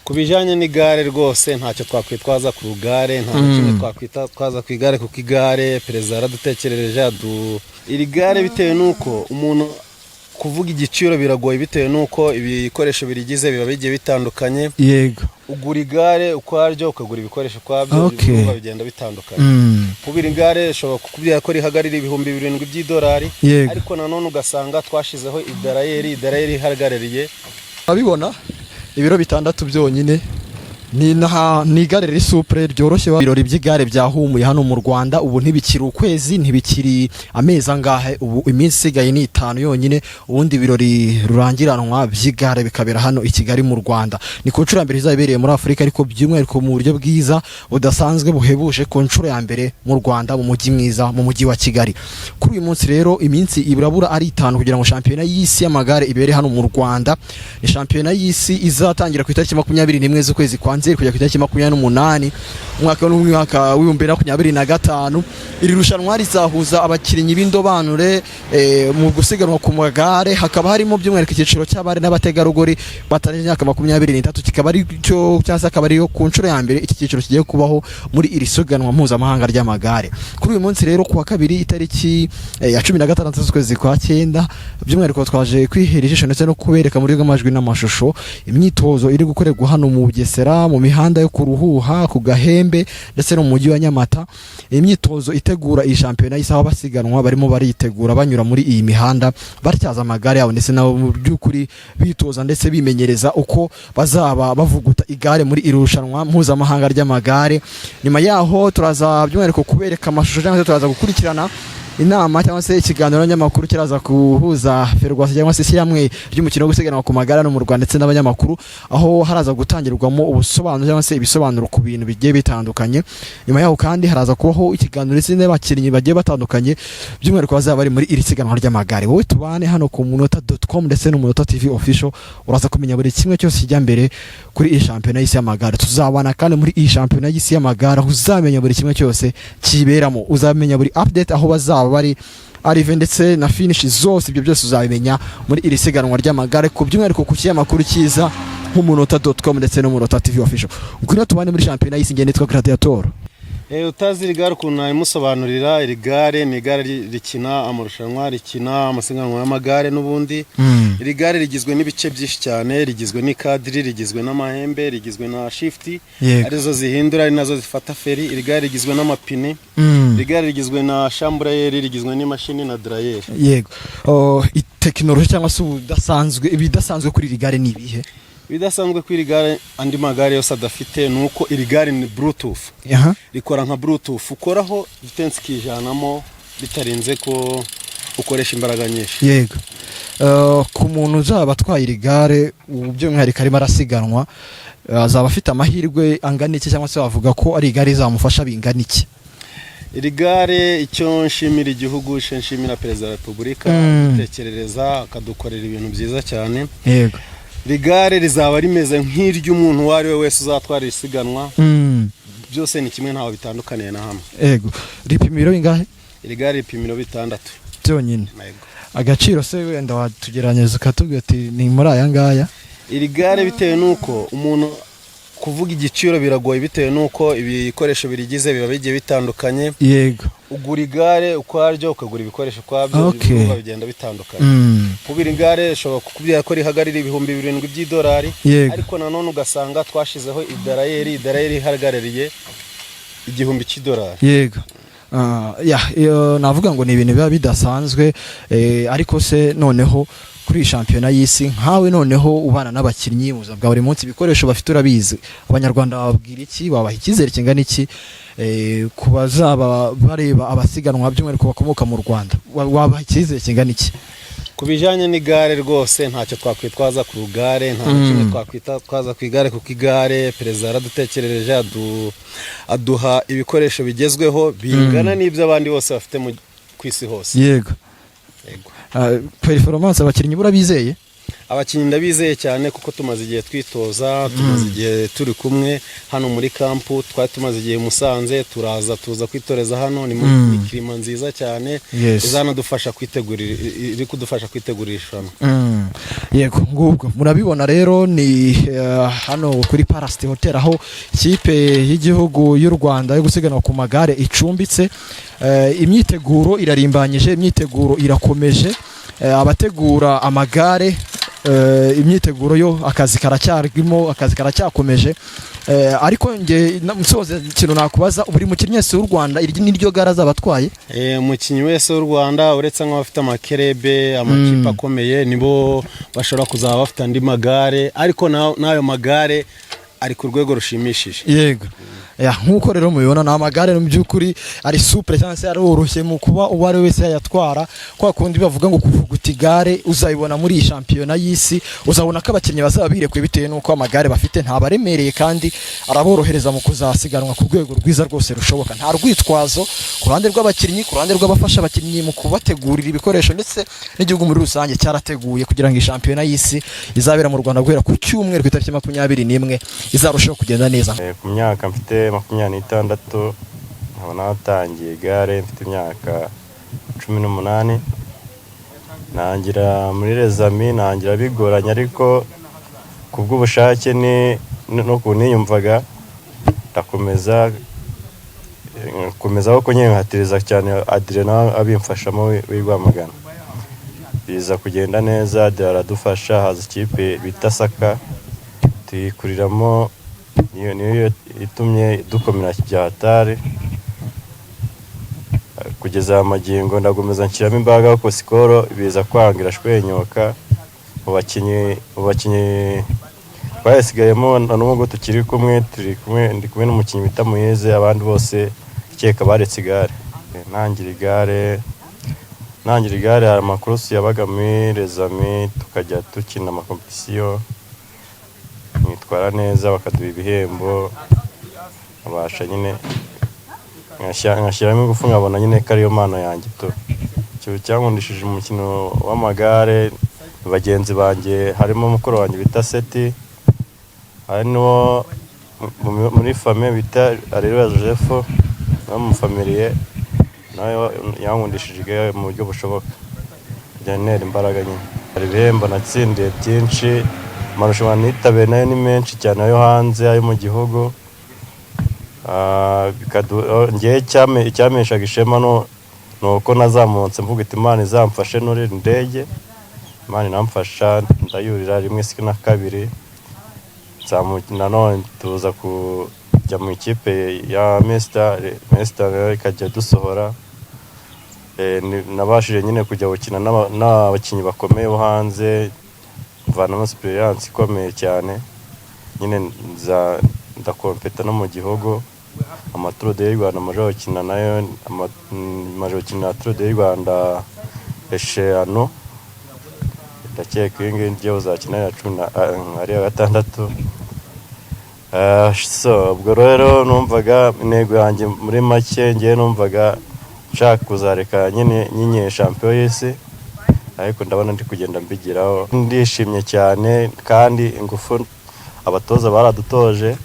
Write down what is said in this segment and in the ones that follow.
ku bijyanye n'igare rwose ntacyo twakwitwaza ku rugare, nta kimwe twakwitwaza ku igare, kuko igare perezida yaradutekerereje iri gare bitewe n'uko umuntu kuvuga igiciro biragoye bitewe n'uko ibikoresho birigize biba bigiye bitandukanye. Yego, ugura igare ukwaryo ukagura ibikoresho kwabyo, biba bigenda bitandukanye. Kubira igare ushobora kukubwira ko rihagarira ibihumbi 7 by'idolari, ariko nanone ugasanga twashizeho idarayeri ihagarariye abibona ibiro 6 byonyine. Ni igare riri supre ryoroshye. Ibirori by'igare byahumuye hano mu Rwanda, ubu ntibikiri ukwezi, ntibikiri amezi angahe, ubu iminsi isigaye ni 5 yonyine, ubundi ibirori rurangiranwa by'igare bikabera hano i Kigali mu Rwanda. Ni ku nshuro ya mbere izabereye muri Afurika, ariko by'umwihariko mu buryo bwiza budasanzwe buhebuje, ku nshuro ya mbere mu Rwanda, mu mujyi mwiza, mu mujyi wa Kigali. Kuri uyu munsi rero iminsi ibirabura ari 5 kugira ngo shampiyona y'isi y'amagare ibere hano mu Rwanda. Ni shampiyona y'isi izatangira ku itariki 21 z'ukwezi kwa Nzeri kujya ku itariki 28 umwaka w'2025. Iri rushanwa rizahuza abakinnyi b'indobanure mu gusiganwa ku magare, hakaba harimo by'umwihariko icyiciro cy'abari n'abategarugori batarenze imyaka 23, kikaba ari cyo cyangwa akaba ari yo ku nshuro ya mbere iki cyiciro kigiye kubaho muri iri siganwa mpuzamahanga ry'amagare. Kuri uyu munsi rero kuwa kabiri itariki ya 16 z'ukwezi kwa 9, by'umwihariko twaje kwihera ijisho ndetse no kubereka muri amajwi n'amashusho imyitozo iri gukorerwa hano mu Bugesera, mu mihanda yo kuruhuha ku Gahembe ndetse no mu mujyi wa Nyamata. Imyitozo itegura iyi shampiyona y'isaba basiganwa barimo baritegura banyura muri iyi mihanda batyaza amagare yabo, ndetse nabo mu by'ukuri bitoza ndetse bimenyereza uko bazaba bavuguta igare muri irushanwa mpuzamahanga ry'amagare. Nyuma yaho turaza by'umwihariko kubereka amashusho cyangwa turaza gukurikirana inama cyangwa se ikiganiro n'abanyamakuru kiraza kuhuza Ferwafa cyangwa se ishyirahamwe ry'umukino wo gusiganwa ku magare no mu Rwanda ndetse n'abanyamakuru, aho haraza gutangirwamo ubusobanuro cyangwa se ibisobanuro ku bintu bigiye bitandukanye. Nyuma yaho kandi haraza kubaho ikiganiro n'abakinnyi bagiye batandukanye, by'umwihariko bazaba bari muri iri siganwa ry'amagare. Wowe tubane hano ku munota.com ndetse no Munota TV official, uraza kumenya buri kimwe cyose kijya mbere kuri iyi shampiyona y'isi y'amagare. Tuzabana kandi muri iyi shampiyona y'isi y'amagare, uzamenya buri kimwe cyose kiberamo, uzamenya buri update aho bazaba bari arrive ndetse na finish zose. Ibyo byose uzabimenya muri iri siganwa ry'amagare, ku by'umwihariko ku kinyamakuru cyiza nk'umunota.com ndetse no Munota TV official. Ngwino tubane muri shampiyona y'isi. Ngende twa Gladiator. Utazi iri gare ukuntu nabimusobanurira, iri gare ni igare rikina amarushanwa, rikina amasiganwa y'amagare n'ubundi. Iri gare rigizwe n'ibice byinshi cyane, rigizwe n'ikadiri, rigizwe n'amahembe, rigizwe na shift arizo zihindura ari nazo zifata feri. Iri gare rigizwe n'amapine, iri gare rigizwe na chambrayeri, rigizwe n'imashini na drayeri. Yego, technology cyangwa se ibidasanzwe kuri iri gare ni ibihe? Bidasanzwe kuri gare andi magare yose adafite nuko iri gare ni Bluetooth. Rikora nka Bluetooth, ukoraho vitesse kijanamo bitarinze ko ukoresha imbaraga nyinshi. Yego, ku muntu uzaba atwaye iri gare by'umwihariko arimo arasiganwa, azaba afite amahirwe angana iki, cyangwa se wavuga ko ari igare izamufasha bingana iki? Iri gare icyo nshimira igihugu, nshimira Perezida wa Repubulika dutekerereza akadukorera ibintu byiza cyane. Yego, rigare rizaba rimeze nk'iry'umuntu wari we wese uzatwara isiganwa. Byose ni kimwe, ntaho bitandukaniye na hamwe. Yego, ripimiro ingahe? Iri gare ripimiro 6 byonyine. Agaciro se wenda watugeranyiriza ukatubwira ati ni muri aya ngaya? Iri gare bitewe n'uko umuntu kuvuga igiciro biragoye bitewe n'uko ibikoresho birigize biba bigiye bitandukanye. Yego, ugura igare ukwaryo ukagura ibikoresho kwabyo, biba bigenda bitandukanye. Kubira igare ushobora kukubwira ko rihagarira ibihumbi 7 by'idolari, ariko nanone ugasanga twashizeho idarayeri ihagarariye $1000 cy'idolari. Yego, navuga ngo ni ibintu biba bidasanzwe, ariko se noneho kuri shampiyona y'isi nkawe noneho ubana n'abakinnyi mu bwa buri munsi, ibikoresho bafite urabizi, abanyarwanda bababwira iki, babaha icyizere kingana iki ku bazaba bareba abasiganwa by'umwihariko bakomoka mu Rwanda, wabaha icyizere kingana iki? Ku bijyanye n'igare rwose ntacyo twakwitwaza ku rugare, nta kimwe twakwitwaza ku igare, kuko igare perezida yaradutekerereje aduha ibikoresho bigezweho bingana n'ibyo abandi bose bafite ku isi hose. Yego, performance abakinnyi burabizeye? abakinnyi ndabizeye cyane kuko tumaze igihe twitoza, tumaze igihe turi kumwe hano muri kampu, twari tumaze igihe Musanze, tuza kwitoreza hano, ni kirima nziza cyane izanadufasha kudufasha kwitegurira irushanwa. Yego, ngubwo murabibona rero ni hano kuri Parasite Hotel aho ikipe y'igihugu y'u Rwanda yo gusiganwa ku magare icumbitse. Imyiteguro irarimbanyije, imyiteguro irakomeje, abategura amagare imyiteguro yo akazi karacyarimo, akazi karacyakomeje. Ariko nge musoze ikintu nakubaza, buri mukinnyi wese w'u Rwanda ni ryo gara zabatwaye? Umukinnyi wese w'u Rwanda uretse nk'abafite amakerebe, amakipe akomeye, nibo bashobora kuzaba bafite andi magare, ariko n'ayo magare ari ku rwego rushimishije. Yego. Nkuko rero mubibona na amagare mu by'ukuri ari souple cyangwa se ari woroshye mu kuba uwari wese yayatwara, kwa kundi bavuga ngo kuvuguta igare uzayibona muri iyi shampiyona y'isi, uzabona ko abakinnyi bazaba birekuye bitewe nuko amagare bafite ntabaremereye kandi araborohereza mu kuzasiganwa ku rwego rwiza rwose rushoboka. Nta rwitwazo ku ruhande rw'abakinnyi, ku ruhande rw'abafasha abakinnyi mu kubategurira ibikoresho, ndetse n'igihugu muri rusange cyarateguye kugira ngo iyi shampiyona y'isi izabera mu Rwanda guhera ku cyumweru ku itariki 21 izarushaho kugenda neza. Ku myaka mfite 26 nkaba natangiye igare mfite imyaka 18, nangira muri rezami, nangira bigoranye, ariko kubw'ubushake no kuniyumvaga ndakomeza aho kunyihatiriza cyane. Adrena abimfashamo w'Rwamagana biza kugenda neza, aradufasha, haza ikipe bita Saka tuyikuriramo, niyo itumye dukomera Hatari kugeza amagingo. Ndagomeza nshyiramo imbaraga kuko Sikoro biza kwangira shwenyoka mu bakinnyi twasigayemo, n'ubwo tukiri kumwe, ndi kumwe n'umukinnyi bita Muyeze, abandi bose ikeka baretse igare. Nangira igare hari amakurusi yabaga muri rezami, tukajya dukina amakompetisiyo, nitwara neza bakaduha ibihembo, abasha nyine ngashyiramo ingufu, nkabona nyine ko ariyo mpano yanjye. Icyo cyankundishije umukino w'amagare bagenzi banjye, harimo mukuru wanjye bita Seti, hari no muri famille bita Areruya Joseph, no mu famille nayo yankundishije mu buryo bushoboka, byanera imbaraga nyine. Hari ibihembo natsindiye byinshi, amarushanwa nitabe nayo ni menshi cyane, ayo hanze, ayo mu gihugu. Ngiye icyameshaga ishema nuko nazamutse mvuga iti Imana izamfashe nurira indege. Imana inamfasha, ndayurira rimwe siki na kabiri, nanone tuza kujya mu ikipe ya Mester ikajya dusohora. Nabashije nyine kujya gukina n'abakinnyi bakomeye bo hanze, mvanamo experience ikomeye cyane nyine, ndakompeta no mu gihugu. Amaturo de Rwanda maje gukina nayo, maje gukina Tour de Rwanda eshanu, ndakeka iyi ngiyi ngiye uzakina ya 16. So ubwo rero numvaga intego yanjye muri make, ngiye numvaga nshaka kuzareka nyine champion y'isi, ariko ndabona ndi kugenda mbigiraho. Ndishimye cyane kandi ingufu abatoza baradutoje,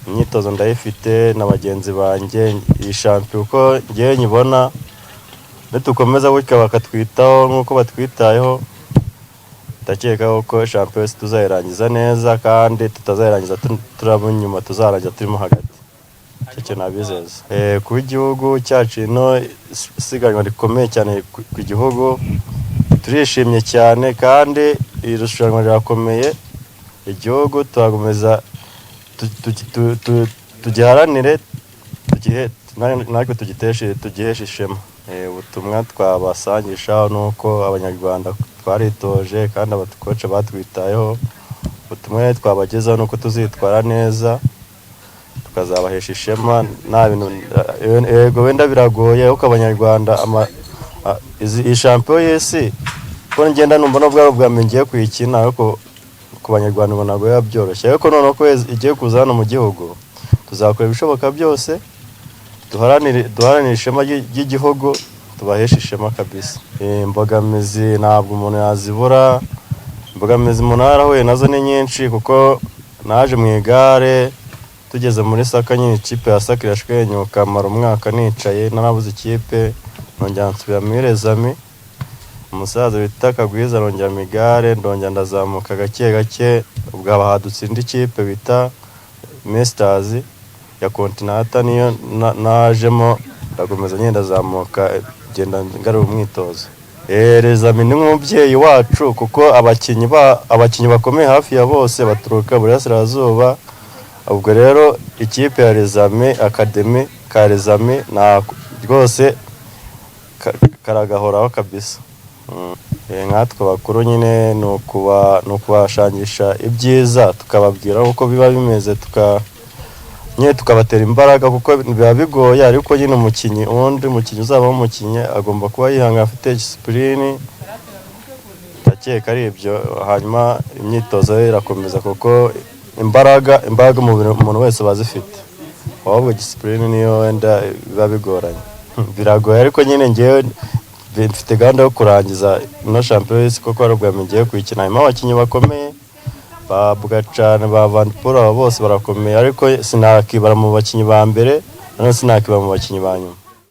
imyitozo ndayifite na bagenzi banjye. Iyi champion uko ngiye nyibona, nitukomeza gutya bakatwitaho nk'uko batwitayeho, ndakeka ko champion tuzayirangiza neza, kandi tutazayirangiza turabo nyuma, tuzarangiza turimo hagati. Cyo nabizeza ku gihugu cyacu ino siganwa rikomeye cyane ku gihugu, turishimye cyane kandi irushanwa rirakomeye. Igihugu turagomeza tugiharanire, natwe tugiheshe ishema. Ubutumwa twabasangisha nuko Abanyarwanda twaritoje kandi abakoce batwitayeho. Ubutumwa twabagezaho nuko tuzitwara neza, tukazabahesha ishema. Nta bintu yego wenda biragoye uko Abanyarwanda iyi champion y'isi ko ngenda numva no bwa ngiye kuyikina, ariko ku Banyarwanda ubona ngo yabyoroshye. Ariko none ko igiye kuza hano mu gihugu, tuzakora ibishoboka byose duharanire ishema ry'igihugu, tubaheshe ishema kabisa. Imbogamizi ntabwo umuntu yazibura, imbogamizi umuntu yarahuye nazo ni nyinshi kuko naje mu igare tugeze muri Saka nyine ikipe ya Saka irashwenyuka mara umwaka nicaye narabuze ikipe nongera nsubira muri Rezami umusaza bita Kagwiza arongera mu igare ndongera ndazamuka gake gake ubwo abahadutse indi kipe bita Masters ya Continental niyo najemo ndakomeza nyine ndazamuka genda ngarura umwitozo. Rezami ni nk'umubyeyi wacu kuko abakinnyi bakomeye hafi ya bose baturuka Burasirazuba. Ubwo rero ikipe ya Rezami Academy ka Rezami na rwose karagahoraho kabisa. Nkatwe bakuru nyine ni ukubashangisha ibyiza tukababwira uko biba bimeze tukabatera imbaraga kuko biba bigoye ariko nyine umukinnyi uzaba umukinnyi agomba kuba yihanga afite discipline ndakeka ari ibyo hanyuma imyitozo ye irakomeza kuko imbaraga umuntu wese bazifite ahubwo discipline niyo wenda biba bigoranye biragoye ariko nyine ngewe mfite gahunda yo kurangiza ino Champions kuko arubwo ngiye kuyikina hanyuma abakinnyi bakomeye ba Bugacana ba Van Pool abo bose barakomeye ariko sinakibara mu bakinnyi ba mbere none sinakibara mu bakinnyi ba nyuma.